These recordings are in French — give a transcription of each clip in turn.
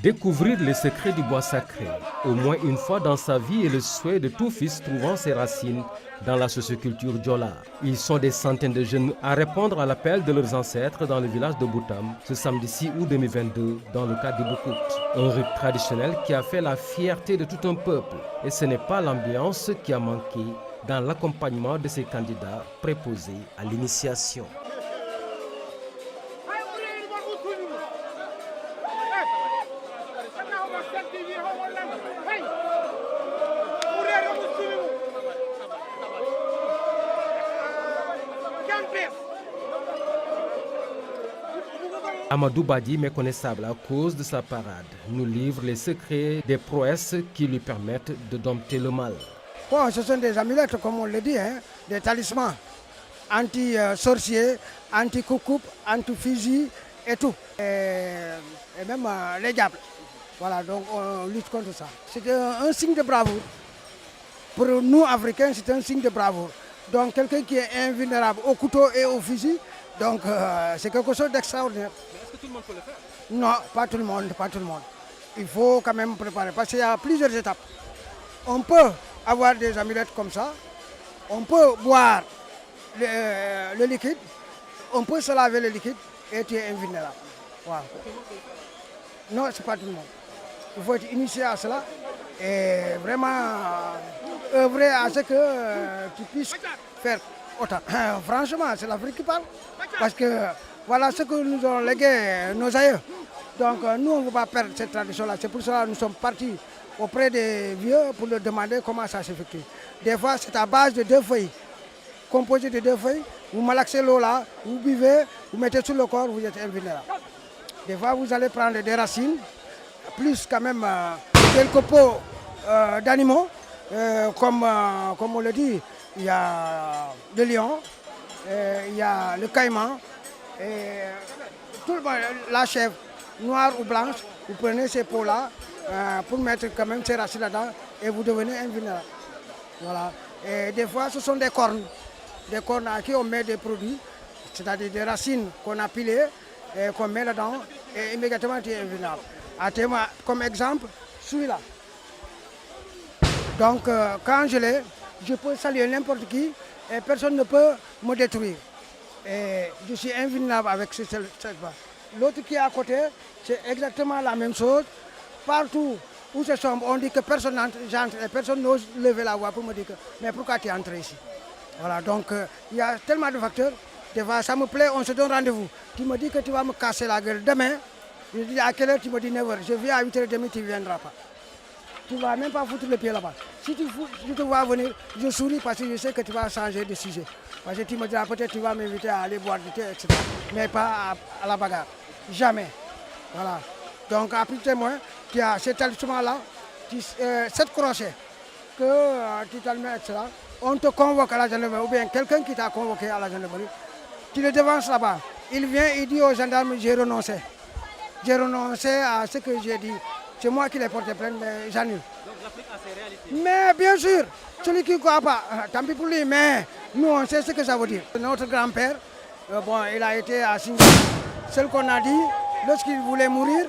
Découvrir les secrets du bois sacré, au moins une fois dans sa vie, est le souhait de tout fils trouvant ses racines dans la socioculture Diola. Ils sont des centaines de jeunes à répondre à l'appel de leurs ancêtres dans le village de Boutam ce samedi 6 août 2022 dans le cadre du Boukout. Un rite traditionnel qui a fait la fierté de tout un peuple. Et ce n'est pas l'ambiance qui a manqué dans l'accompagnement de ces candidats préposés à l'initiation. Amadou Badi, méconnaissable à cause de sa parade, nous livre les secrets des prouesses qui lui permettent de dompter le mal. Bon, ce sont des amulettes, comme on le dit, des talismans anti-sorciers, anti-coucoupe, anti-fusil et tout. Et même les diables. Voilà, donc on lutte contre ça. C'est un signe de bravoure. Pour nous, Africains, c'est un signe de bravoure. Donc quelqu'un qui est invulnérable au couteau et au fusil, donc c'est quelque chose d'extraordinaire. Mais est-ce que tout le monde peut le faire? Non, pas tout le monde, pas tout le monde. Il faut quand même préparer parce qu'il y a plusieurs étapes. On peut avoir des amulettes comme ça, on peut boire le liquide, on peut se laver le liquide et tu es invulnérable. Voilà. Non, c'est pas tout le monde. Il faut être initié à cela et vraiment œuvrer à ce que tu puisses faire autant. Franchement, c'est l'Afrique qui parle. Parce que voilà ce que nous ont légué nos aïeux. Donc nous, on ne veut pas perdre cette tradition-là. C'est pour cela que nous sommes partis auprès des vieux pour leur demander comment ça s'effectue. Des fois, c'est à base de 2 feuilles, composé de 2 feuilles. Vous malaxez l'eau là, vous buvez, vous mettez sur le corps, vous êtes invulnérable. Des fois, vous allez prendre des racines, plus quand même quelques peaux d'animaux, comme on le dit, il y a le lion, il y a le caïman, et tout la chèvre, noire ou blanche, vous prenez ces peaux-là pour mettre quand même ces racines là-dedans et vous devenez invulnérable. Voilà. Et des fois, ce sont des cornes à qui on met des produits, c'est-à-dire des racines qu'on a pilées et qu'on met là-dedans et immédiatement tu es invulnérable. Comme exemple, celui-là. Donc, quand je l'ai, je peux saluer n'importe qui et personne ne peut me détruire. Et je suis invulnérable avec cette voie. L'autre qui est à côté, c'est exactement la même chose. Partout où c'est sombre, on dit que personne n'entre et personne n'ose lever la voix pour me dire que mais pourquoi tu es entré ici? Voilà, donc il y a tellement de facteurs. Des fois, ça me plaît, on se donne rendez-vous. Tu me dis que tu vas me casser la gueule demain. Je dis à quelle heure? Tu me dis 9h. Je viens à 8h30, tu ne viendras pas. Tu ne vas même pas foutre le pied là-bas. Si tu te vois venir, je souris parce que je sais que tu vas changer de sujet. Parce que tu me diras peut-être que tu vas m'inviter à aller boire du thé, etc. Mais pas à la bagarre. Jamais. Voilà. Donc, à plus témoin, tu as cet instrument-là, 7 crochets, que tu t'allumes, etc. On te convoque à la gendarmerie, ou bien quelqu'un qui t'a convoqué à la gendarmerie, tu le devances là-bas. Il vient, il dit aux gendarmes, j'ai renoncé. J'ai renoncé à ce que j'ai dit. C'est moi qui l'ai porté plainte, mais j'annule. Donc l'Afrique a ses réalités. Mais bien sûr, celui qui ne croit pas, tant pis pour lui, mais nous on sait ce que ça veut dire. Notre grand-père, il a été à Singapour. Celle qu'on a dit, lorsqu'il voulait mourir,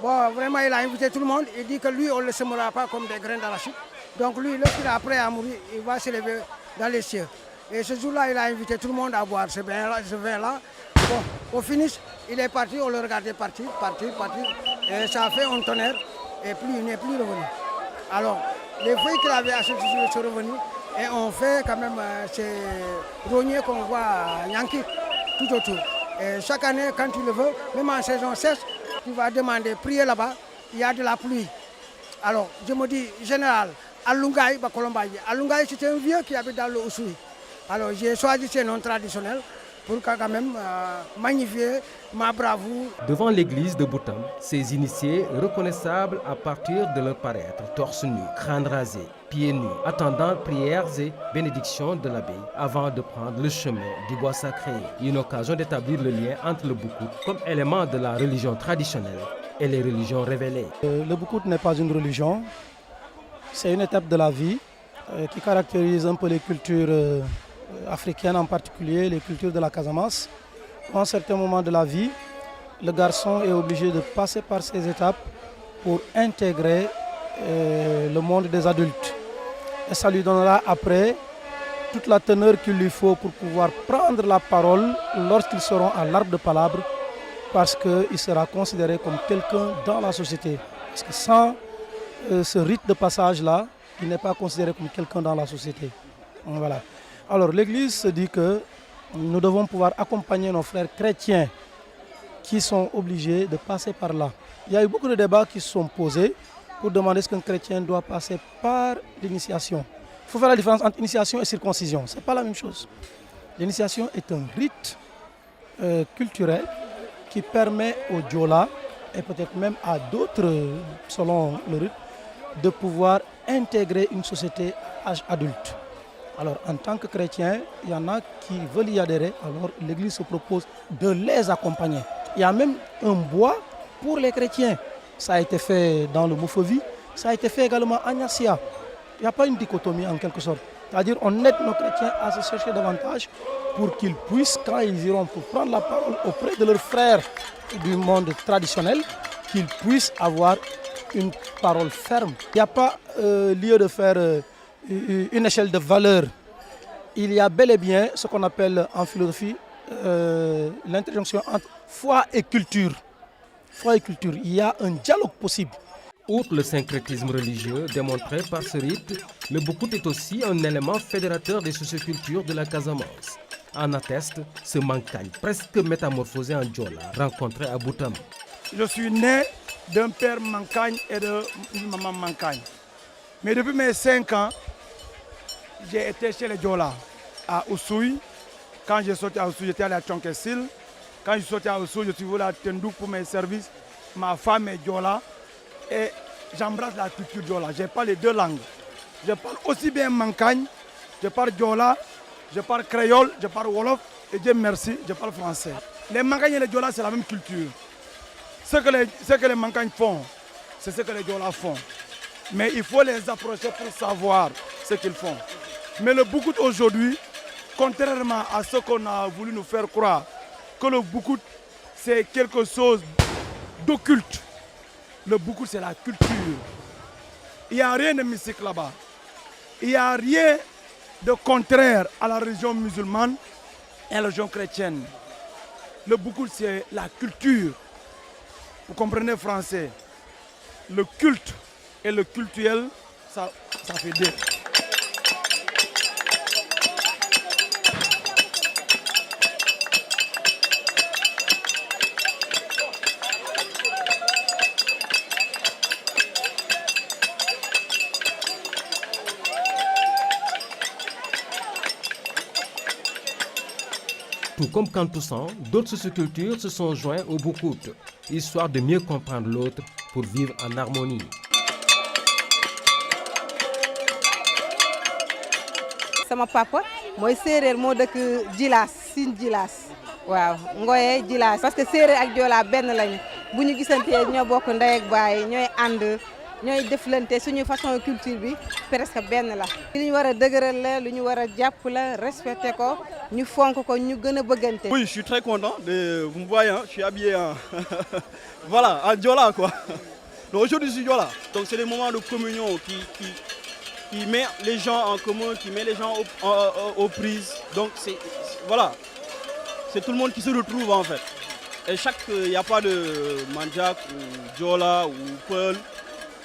vraiment il a invité tout le monde. Il dit que lui, on ne le semera pas comme des grains d'arachide. Donc lui, lorsqu'il est prêt à mourir, il va s'élever dans les cieux. Et ce jour-là, il a invité tout le monde à boire ce vin-là. Bon, au finish, il est parti, on le regardait partir. Et ça a fait un tonnerre, et puis il n'est plus revenu. Alors, les feuilles qu'il avait achetées sont revenus, et on fait quand même ces rogniers qu'on voit à Yankee, tout autour. Et chaque année, quand tu le veux, même en saison sèche, tu vas demander, prier là-bas, il y a de la pluie. Alors, je me dis, général, Alungaï, Alungaï, c'est un vieux qui habite dans le Ousoui. Alors, j'ai choisi ces noms traditionnels pour quand même magnifier ma bravoure. Devant l'église de Boutam, ces initiés, reconnaissables à partir de leur paraître, torse nu, crâne rasé, pieds nus, attendant prières et bénédictions de l'abbé avant de prendre le chemin du bois sacré. Une occasion d'établir le lien entre le Boukout comme élément de la religion traditionnelle et les religions révélées. Le Boukout n'est pas une religion, c'est une étape de la vie qui caractérise un peu les cultures africaines, en particulier les cultures de la Casamance. À un certain moment de la vie, le garçon est obligé de passer par ces étapes pour intégrer le monde des adultes. Et ça lui donnera après toute la teneur qu'il lui faut pour pouvoir prendre la parole lorsqu'ils seront à l'arbre de palabre, parce qu'il sera considéré comme quelqu'un dans la société. Parce que sans ce rite de passage-là, il n'est pas considéré comme quelqu'un dans la société. Voilà. Alors l'Église se dit que nous devons pouvoir accompagner nos frères chrétiens qui sont obligés de passer par là. Il y a eu beaucoup de débats qui se sont posés pour demander est-ce qu'un chrétien doit passer par l'initiation. Il faut faire la différence entre initiation et circoncision. Ce n'est pas la même chose. L'initiation est un rite culturel qui permet aux Diola, et peut-être même à d'autres, selon le rite, de pouvoir intégrer une société à âge adulte. Alors, en tant que chrétien, il y en a qui veulent y adhérer, alors l'Église se propose de les accompagner. Il y a même un bois pour les chrétiens. Ça a été fait dans le Mofovi, ça a été fait également à Nyassia. Il n'y a pas une dichotomie en quelque sorte. C'est-à-dire on aide nos chrétiens à se chercher davantage pour qu'ils puissent, quand ils iront pour prendre la parole auprès de leurs frères du monde traditionnel, qu'ils puissent avoir une parole ferme. Il n'y a pas lieu de faire une échelle de valeur. Il y a bel et bien ce qu'on appelle en philosophie l'interjonction entre foi et culture. Foi et culture, il y a un dialogue possible. Outre le syncrétisme religieux démontré par ce rite, le Boukout est aussi un élément fédérateur des sociocultures de la Casamance. En atteste ce Mankagne, presque métamorphosé en Diola, rencontré à Boutam. Je suis né d'un père Mankagne et d'une maman Mankagne. Mais depuis mes 5 ans, j'ai été chez les Diola, à Oussouy. Quand j'ai sorti à Oussouy, j'étais allé à Tchonkessil. Quand je suis sorti à Oussouy, je suis venu à Tendouk pour mes services. Ma femme est Diola. Et j'embrasse la culture Diola. Je parle les 2 langues. Je parle aussi bien Mankagne, je parle Diola, je parle créole, je parle Wolof. Et Dieu merci, je parle français. Les Mankagnes et les Diola, c'est la même culture. Ce que les Mankagnes font, c'est ce que les Diola font. Mais il faut les approcher pour savoir ce qu'ils font. Mais le Boukout aujourd'hui, contrairement à ce qu'on a voulu nous faire croire, que le Boukout c'est quelque chose d'occulte. Le Boukout c'est la culture. Il n'y a rien de mystique là-bas. Il n'y a rien de contraire à la religion musulmane et à la religion chrétienne. Le Boukout c'est la culture. Vous comprenez français. Le culte et le cultuel, ça fait 2. Tout comme Kantousan, d'autres sociocultures se sont joints au Boukout, histoire de mieux comprendre l'autre pour vivre en harmonie. Sama papa mooy séeréer moo dëkk Djilass Sine Djilass waaw Ngoye Djilass parce que séeréer ak Joola benn lañu bu ñu gisantee ñoo bokk ndey ak baay ñooy ànd ñooy deflante suñu façon culture bi presque benn la. li ñu war a dëgëral la lu ñu war a jàpp la respecté ko ñu fonk ko ñu gën a bëggante. Oui, je suis très content de vous me voyez, hein, je suis habillé en voilà en Diola quoi. Donc aujourd'hui je suis Diola. Donc c'est des moments de communion qui met les gens en commun, qui met les gens aux prises. Donc voilà, c'est tout le monde qui se retrouve en fait. Et il n'y a pas de Mandjak ou Diola ou Peul.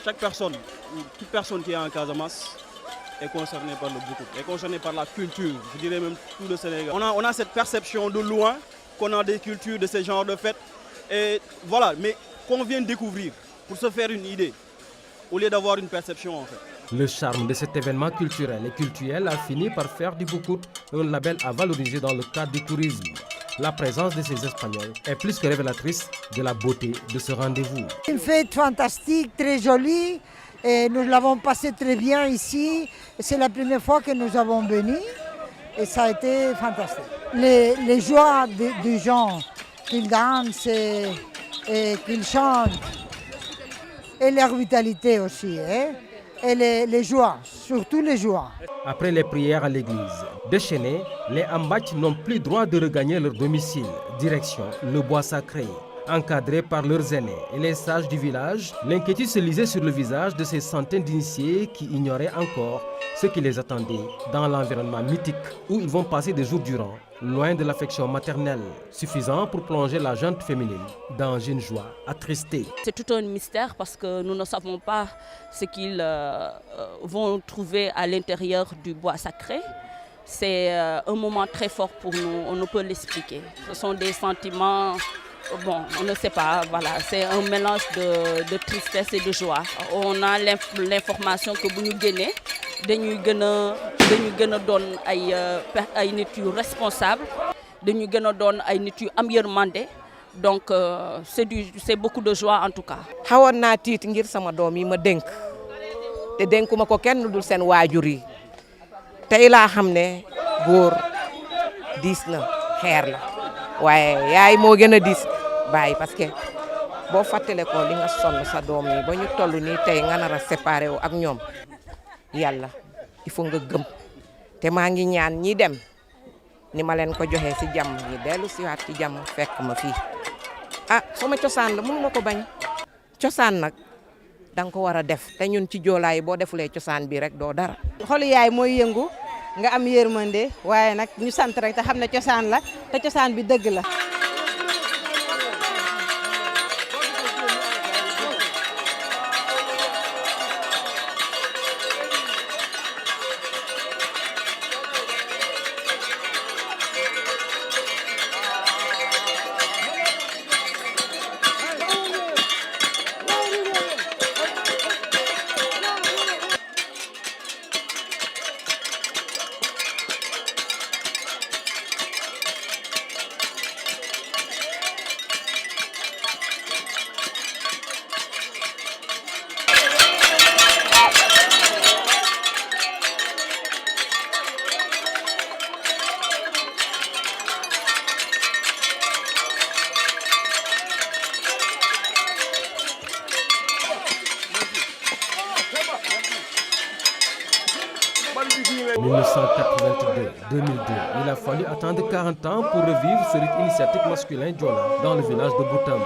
Chaque personne, toute personne qui est en Casamance est concernée par le Boukout, est concernée par la culture, je dirais même tout le Sénégal. On a cette perception de loin qu'on a des cultures de ce genre de fêtes. Et voilà, mais qu'on vient découvrir pour se faire une idée, au lieu d'avoir une perception en fait. Le charme de cet événement culturel et cultuel a fini par faire du Boukout un label à valoriser dans le cadre du tourisme. La présence de ces Espagnols est plus que révélatrice de la beauté de ce rendez-vous. Une fête fantastique, très jolie, et nous l'avons passé très bien ici. C'est la première fois que nous avons venu et ça a été fantastique. Les joies des gens, qu'ils dansent et qu'ils chantent, et leur vitalité aussi. Et les joies, surtout les joies. Après les prières à l'église, déchaînés, les Ambach n'ont plus droit de regagner leur domicile. Direction le bois sacré. encadrés par leurs aînés et les sages du village, l'inquiétude se lisait sur le visage de ces centaines d'initiés qui ignoraient encore ce qui les attendait dans l'environnement mythique où ils vont passer des jours durant, loin de l'affection maternelle, suffisant pour plonger la gente féminine dans une joie attristée. C'est tout un mystère parce que nous ne savons pas ce qu'ils vont trouver à l'intérieur du bois sacré. C'est un moment très fort pour nous, on ne peut l'expliquer. Ce sont des sentiments, bon, on ne sait pas, voilà, c'est un mélange de tristesse et de joie. On a l'information que bu ñu génnee dañuy gën a doon ay nit yu responsable, dañuy gën a doon ay nit yu am yërmande. Donc c'est beaucoup de joie en tout cas. xawoon naa tiit ngir sama doom yi ma dénk te dénkuma ko kenn dul seen waajur yi tey laa xam ne góor diis na xeer la waaye yaay moo gën a diis bàyyi parce que boo fàttale ko li nga sonn sa doom yi ba ñu toll nii tey nga nar a séparé wu ak ñoom yàlla il faut nga gëm te maa ngi ñaan ñi dem ni ma leen ko joxee ci jàmm ñi dellu siwaat ci jàmm fekk ma fii sama cosaan la mënu ma ko bañ cosaan nag danga ko war a def te ñun ci joolaay boo defulee cosaan bi rek doo dara. xolu yaay mooy yëngu nga am yërmande waaye nag ñu sant rek te xam ne cosaan la te cosaan bi dëgg la. En 1982-2002, il a fallu attendre 40 ans pour revivre ce rite initiatique masculin Diola dans le village de Boutama.